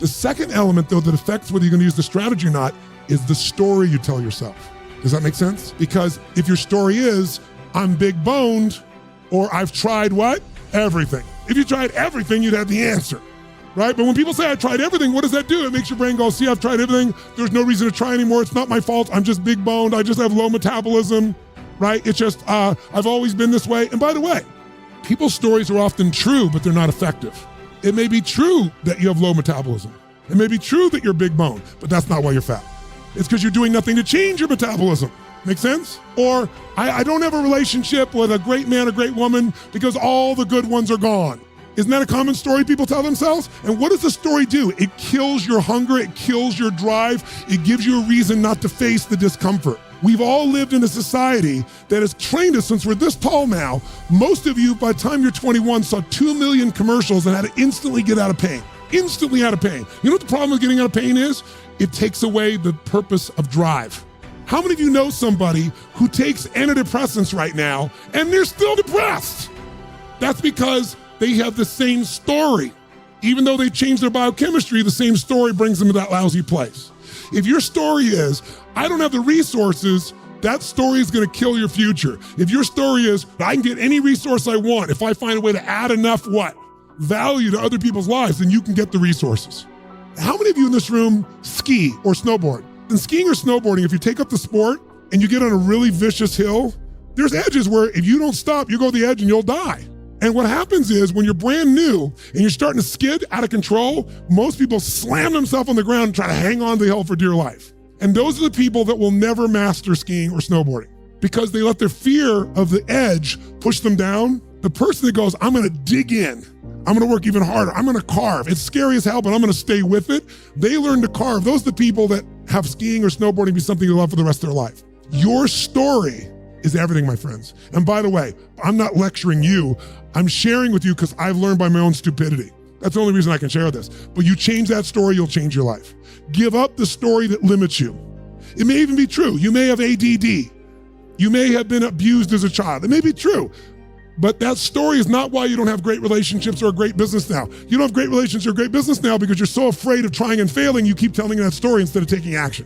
The second element, though, that affects whether you're gonna use the strategy or not is the story you tell yourself. Does that make sense? Because if your story is, I'm big boned, or I've tried what? Everything. If you tried everything, you'd have the answer, right? But when people say I tried everything, what does that do? It makes your brain go, see, I've tried everything. There's no reason to try anymore. It's not my fault. I'm just big boned. I just have low metabolism, right? It's just, I've always been this way. And by the way, people's stories are often true, but they're not effective. It may be true that you have low metabolism. It may be true that you're big boned, but that's not why you're fat. It's because you're doing nothing to change your metabolism. Make sense? Or I don't have a relationship with a great man or great woman because all the good ones are gone. Isn't that a common story people tell themselves? And what does the story do? It kills your hunger, it kills your drive, it gives you a reason not to face the discomfort. We've all lived in a society that has trained us since we're this tall now. Most of you, by the time you're 21, saw 2 million commercials and had to instantly get out of pain. Instantly out of pain. You know what the problem with getting out of pain is? It takes away the purpose of drive. How many of you know somebody who takes antidepressants right now and they're still depressed? That's because they have the same story. Even though they changed their biochemistry, the same story brings them to that lousy place. If your story is, I don't have the resources, that story is gonna kill your future. If your story is, I can get any resource I want, if I find a way to add enough what? Value to other people's lives, then you can get the resources. How many of you in this room ski or snowboard? In skiing or snowboarding, if you take up the sport and you get on a really vicious hill, there's edges where if you don't stop, you go to the edge and you'll die. And what happens is when you're brand new and you're starting to skid out of control, most people slam themselves on the ground and try to hang on to the hill for dear life. And those are the people that will never master skiing or snowboarding because they let their fear of the edge push them down. The person that goes, I'm gonna dig in, I'm gonna work even harder, I'm gonna carve. It's scary as hell, but I'm gonna stay with it. They learn to carve. Those are the people that have skiing or snowboarding be something they love for the rest of their life. Your story is everything, my friends. And by the way, I'm not lecturing you. I'm sharing with you because I've learned by my own stupidity. That's the only reason I can share this. But you change that story, you'll change your life. Give up the story that limits you. It may even be true. You may have ADD. You may have been abused as a child. It may be true. But that story is not why you don't have great relationships or a great business now. You don't have great relationships or great business now because you're so afraid of trying and failing, you keep telling that story instead of taking action.